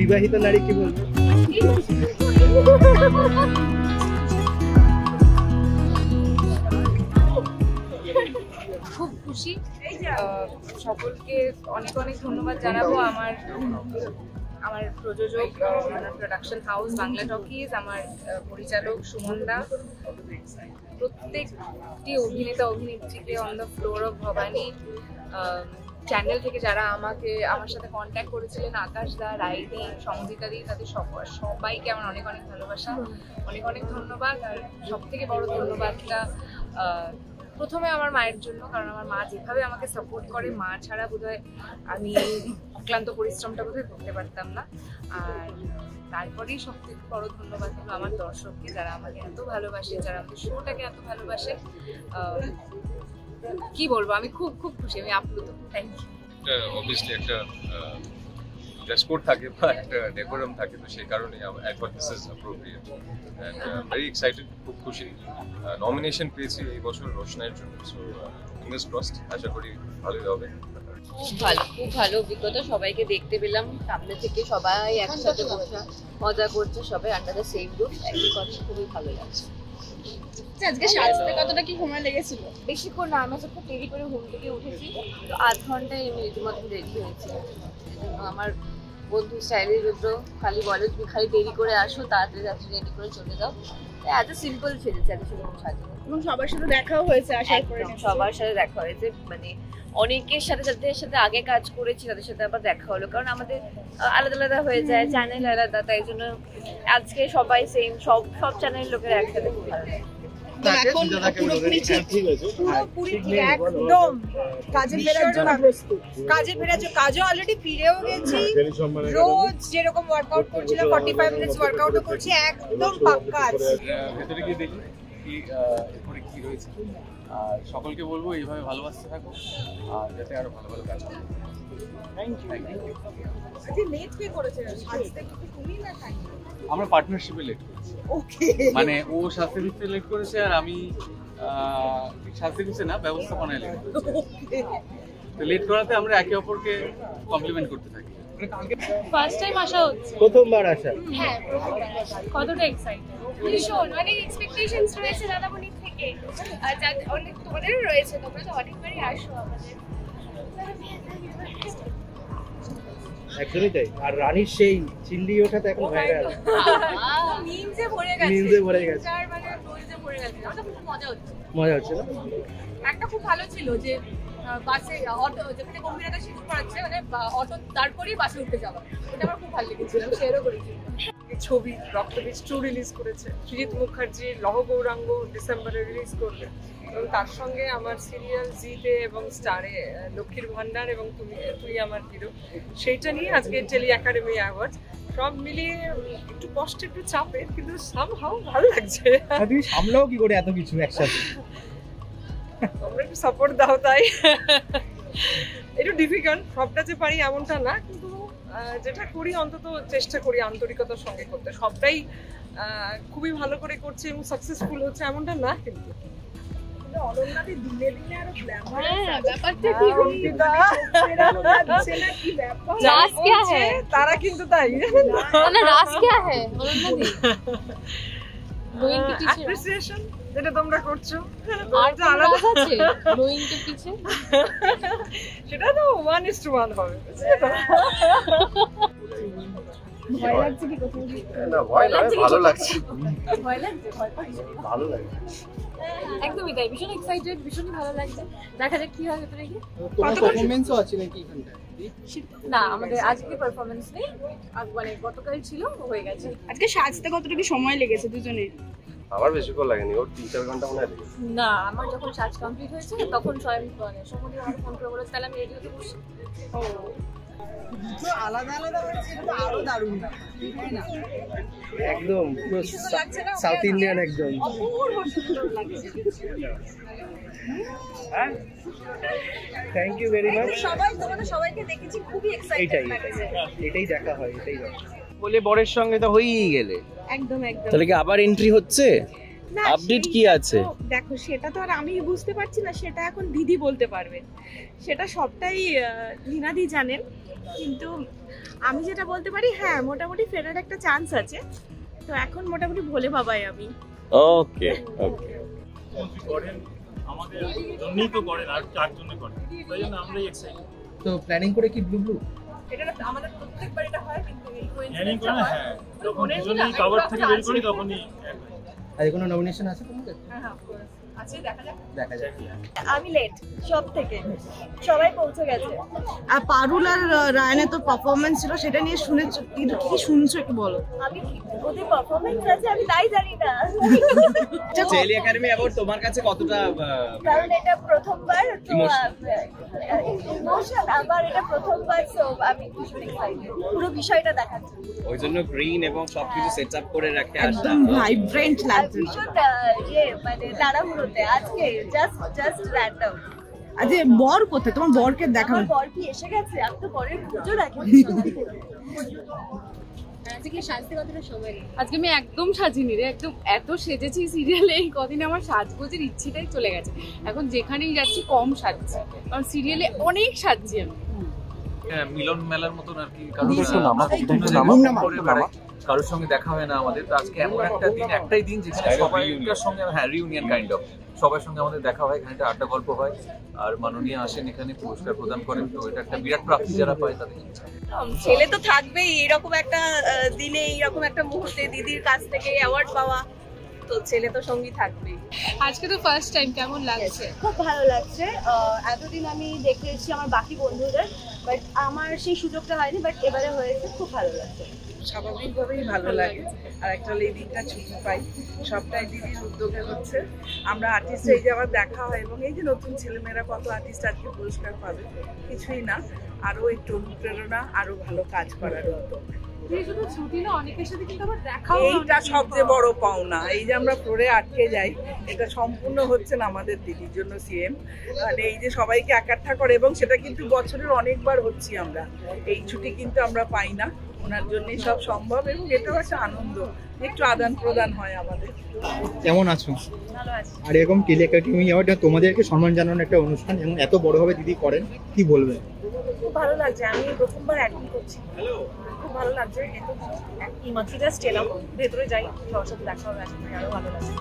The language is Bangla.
বিবাহিত নারী কি বলবো? খুব খুশি, সকলকে অনেক অনেক ধন্যবাদ জানাবো। আমার প্রযোজক প্রোডাকশন হাউস বাংলা টকিজ, আমার পরিচালক সুমন দা, প্রত্যেকটি অভিনেতা অভিনেত্রীকে, on the floor of Bhabani, channel থেকে যারা আমার সাথে কন্ট্যাক্ট করেছিলেন, আকাশ দা, রাইদি, সংজিতা দি, তাদের সবাইকে আমার অনেক অনেক ভালোবাসা, অনেক অনেক ধন্যবাদ। আর সব থেকে বড় ধন্যবাদটা প্রথমে আমার মায়ের জন্য, কারণ আমার মা যেভাবে আমাকে সাপোর্ট করে, মা ছাড়া বোধহয় আমি অক্লান্ত পরিশ্রমটা বোধহয় করতে পারতাম না। আর তারপরেই সব থেকে বড় ধন্যবাদ হলো আমার দর্শককে, যারা আমাকে এত ভালোবাসে, যারা আমাদের শোটাকে এত ভালোবাসে। কি বলবো, আমি খুব খুব খুশি, আমি আপ্লুত। Thank you. অবভিয়াসলি একটা ড্রেস কোড থাকে বা একটা ডেকোরাম থাকে, তো সেই কারণে I thought this is appropriate and very excited, খুব খুশি। নমিনেশন পেয়েছি এই বছর রোশনাইয়ের জন্য, সো ফিঙ্গার্স ক্রসড, আশা করি ভালোই হবে। খুব ভালো অভিজ্ঞতা, সবাইকে দেখতে পেলাম সামনে থেকে, সবাই একসাথে বসে মজা করছে, সবাই আন্ডার দ্য সেম রুফ, একই কথা, খুবই ভালো লাগছে। আজকে সাজতে কতটা কি সময় লেগেছিল? বেশিক্ষণ না, আমি খুব দেরি করে ঘুম থেকে উঠেছি, তো আধ ঘন্টায় আমি রীতিমতো রেডি হয়েছি। আমার বন্ধু স্টাইলের রুদ্র খালি বলে তুমি খালি দেরি করে আসো, তাড়াতাড়ি রেডি করে চলে যাও। এত সিম্পল সেজেছে, এত সেরকম সাজানো। এবং সবার সাথে দেখাও হয়েছে, আসার পরে সবার সাথে দেখা হয়েছে, মানে অনেকের সাথে যাদের সাথে আগে কাজ করেছি তাদের সাথে আবার দেখা হলো, কারণ আমাদের আলাদা আলাদা হয়ে যায়, চ্যানেল আলাদা, তাই জন্য আজকে সবাই সেম, সব চ্যানেলের লোকের একসাথে খুব ভালো লাগে। এখন পুরোপুরি একদম কাজে ফেরার জন্য প্রস্তুত, কাজও অলরেডি ফিরেও গেছি, রোজ যেরকম ওয়ার্কআউট করছিলাম 45 মিনিটস ওয়ার্কআউটও করছি, একদম পাক্কা আছে। ভেতরে গিয়ে দেখি কি এরপরে কি রয়েছে, আর সকলকে বলবো এইভাবে ভালোবাসতে থাকো আর যাতে আরো ভালো ভালো কাজ করো। Thank you. আচ্ছা, লেট কে করেছে? আজকে কি তুমি না তাই? আমরা পার্টনারশিপে লেট করেছি। ওকে, মানে ও শাস্তি দিতে লেট করেছে আর আমি শাস্তি দিতে না, ব্যবস্থাপনায় লেট করেছি। তো লেট করাতে আমরা একে অপরকে কমপ্লিমেন্ট করতে থাকি। ফার্স্ট টাইম আসা হচ্ছে। প্রথমবার আসা? হ্যাঁ, কতটা এক্সাইটেড, ভীষণ, অনেক এক্সপেকটেশনস রয়েছে দাদামণির থেকে, আর অনেক তোমাদেরও রয়েছে, তোমরা তো অনেকবারই আসো আমাদের। একদমই তাই। আর রানীর সেই চিল্লি ওঠাতে এখন ভাইরাল, মিমসে ভরে গেছে, চার মানে বলতে ভরে গেছে। ওটা খুব মজা হচ্ছে না? একটা খুব ভালো ছিল যে বাসে অটো যেখানে গম্ভীরতা শিশু পড়াচ্ছে, মানে অটো তারপরেই বাসে উঠে যাওয়া, ওটা আমার খুব ভালো লেগেছিল, শেয়ারও করেছি। ছবি রক্তবীজ 2 রিলিজ করেছে, সৃজিত মুখার্জির লহ গৌরাঙ্গ ডিসেম্বরে রিলিজ করবে, এবং তার সঙ্গে আমার সিরিয়াল জিতে এবং স্টারে লক্ষ্মীর ভান্ডার এবং তুই আমার হিরো, সেইটা নিয়ে আজকে টেলি একাডেমি অ্যাওয়ার্ড, সব মিলিয়ে একটু কষ্ট, একটু চাপের, কিন্তু সামহাউ ভালো লাগছে। তুমি সামলাও কি করে এত কিছু একসাথে? তোমরা একটু সাপোর্ট দাও, তাই একটু ডিফিকাল্ট, সবটা যে পারি এমনটা না, কিন্তু যেটা করি অন্তত চেষ্টা করি আন্তরিকতার সঙ্গে করতে। সবটাই খুবই ভালো করে করছে এবং সাকসেসফুল হচ্ছে এমনটা না, কিন্তু অনন্যাদি দিনে দিনে আরো গ্ল্যামার, ব্যাপারটা কি অঙ্কিতা কি ব্যাপার, রাজ কি है তারা কিন্তু তাই না, রাজ কি है অনন্যাদি নোইং কে পিছে অ্যাপ্রিসিয়েশন যেটা তোমরা করছো, আর তো আলাদা আছে নোইং কে পিছে, সেটা তো 1:1 হবে। ভয় লাগছে কি কোথাও? না, ভয় লাগে, ভালো লাগছে। ভয় লাগছে, ভয় পাই, ভালো লাগছে, একদমই তাই, ভীষণ এক্সাইটেড, ভীষণই ভালো লাগছে। দেখা যাক কি হয় ভেতরে গিয়ে। তোমার পারফরম্যান্সও আছে নাকি এখানটায়? না, আমাদের আজকে পারফরমেন্স নেই, মানে গতকাল ছিল, হয়ে গেছে। আজকে সাজতে কতটা কি সময় লেগেছে দুজনের? আমার বেশিক্ষণ লাগেনি, ওর 3-4 ঘন্টা মনে হয় লেগেছে। না, আমার যখন সাজ কমপ্লিট হয়েছে তখন স্বয়ং সমুদ্র আমাকে ফোন করে বলেছে, তাহলে আমি রেডি হতে বসি। আলাদা আলাদা হচ্ছে, এটা তো আরো দারুণ, তাই না? একদম পুরো সাউথ ইন্ডিয়ান, একদম অপূর্ব সুন্দর লাগছে। Thank you very much. তোমাদের সবাইকে দেখেছি, খুবই এক্সাইটেড লাগছে। এটাই দেখা হয়, এটাই বলে বরের সঙ্গে তো হয়েই গেলে, একদম তাহলে কি আবার এন্ট্রি হচ্ছে? না, আপডেট সেই কি আছে? তো দেখো, সেটা তো আর আমি বুঝতে পারছি না, সেটা এখন দিদি বলতে পারবেন। সেটা সবটাই লীনাদি জানেন। কিন্তু আমি যেটা বলতে পারি, হ্যাঁ মোটামুটি ফেরার একটা চান্স আছে। তো এখন মোটামুটি ভোলে বাবাই আমি। ওকে ওকে। করেন আমাদের জন্যই তো করেন, আর কার জন্য করেন, তাই জন্য আমরাই এক্সাইটেড। তো প্ল্যানিং করে কি ব্লু এটা আমাদের প্রত্যেকবার এটা হয়, কিন্তু এই প্ল্যানিং করে না, হ্যাঁ যখন দুজনেই কভার থেকে বের করি তখনই আর কোনো নমিনেশন আছে তোমাদের? হ্যাঁ আছে, দেখা যাক। দেখা যাক। আমি লেট সব থেকে, সবাই পৌঁছে গেছে। আর পারুল আর রায়নের তো পারফরমেন্স ছিল, সেটা নিয়ে শুনেছো কিন্তু কি শুনছো একটু বলো। আমি ওদের পারফরমেন্স আছে আমি তাই জানি না, চেলি একাডেমি অ্যাওয়ার্ড তোমার কাছে কতটা কারণ এটা প্রথমবার তো ইমোশন, আবার এটা প্রথমবার, তো আমি ভীষণ এক্সাইটেড পুরো বিষয়টা দেখার জন্য। ওই জন্য গ্রিন এবং সবকিছু সেট আপ করে রাখতে একদম ভাইব্রেন্ট আর লাগছে। ভীষণ মানে তাড়াহুড়োতে আজকে জাস্ট র্যান্ডম। আজকে বর কোথায়? তোমার বরকে দেখাও। আমার বর কি এসে গেছে? আমি তো বরের পুজো রাখি। আজকে আমি একদম সাজিনি রে, একদম এত সেজেছি সিরিয়ালে, এই কদিনে আমার সাজগোজের ইচ্ছেটাই চলে গেছে। এখন যেখানেই যাচ্ছি কম সাজছি, কারণ সিরিয়ালে অনেক সাজছি আমি। মিলন মেলার মতন আর কি, কারণ কারোর সঙ্গে দেখা হয় না আমাদের। তো আজকে এমন একটা দিন, একটাই দিন যেখানে সবাইকার সঙ্গে, হ্যাঁ রিউনিয়ন কাইন্ড অফ, সবার সঙ্গে আমাদের দেখা হয়, এখানে একটা আড্ডা গল্প হয়, আর মাননীয় আসেন এখানে পুরস্কার প্রদান করেন। তো এটা একটা বিরাট প্রাপ্তি যারা পায় তাদের। ছেলে তো থাকবেই এরকম একটা দিনে, এইরকম একটা মুহূর্তে দিদির কাছ থেকে অ্যাওয়ার্ড পাওয়া, তো ছেলে তো সঙ্গী থাকবেই। আজকে তো ফার্স্ট টাইম, কেমন লাগছে? খুব ভালো লাগছে। এতদিন আমি দেখে এসেছি আমার বাকি বন্ধুদের, বাট আমার সেই সুযোগটা হয়নি, বাট এবারে হয়েছে, খুব ভালো লাগছে। স্বাভাবিকভাবেই ভালো লাগে। আর একটা হলো এই দিনটা ছুটি পাই, সবটাই দিদির উদ্যোগে হচ্ছে। আমরা আর্টিস্ট এই যে আবার দেখা হয়, এবং এই যে নতুন ছেলেমেয়েরা কত আর্টিস্ট আজকে পুরস্কার পাবে, কিছুই না, আরো একটু অনুপ্রেরণা, আরো ভালো কাজ করার উদ্যোগ। শুধু ছুটি না, অনেকের সাথে কিন্তু আবার দেখা এইটা সবচেয়ে বড় পাওনা। এই যে আমরা ফ্লোরে আটকে যাই, এটা সম্পূর্ণ হচ্ছে না আমাদের দিদির জন্য সিএম। মানে এই যে সবাইকে একাঠা করে, এবং সেটা কিন্তু বছরের অনেকবার হচ্ছি আমরা, এই ছুটি কিন্তু আমরা পাই না, ওনার জন্যই সব সম্ভব। এবং এটাও একটা আনন্দ, একটু আদান প্রদান হয় আমাদের। কেমন আছো? ভালো আছে। আর এরকম টেলি একাডেমি অ্যাওয়ার্ড তোমাদেরকে সম্মান জানানোর একটা অনুষ্ঠান, এবং এত বড়ভাবে দিদি করেন, কি বলবেন? খুব ভালো লাগছে। আমি প্রথমবার অ্যাক্টিং করছি, খুব ভালো লাগছে। এই মাত্র জাস্ট এলাম, ভেতরে যাই, সবার সাথে দেখা হবে, আজকে আরো ভালো লাগছে।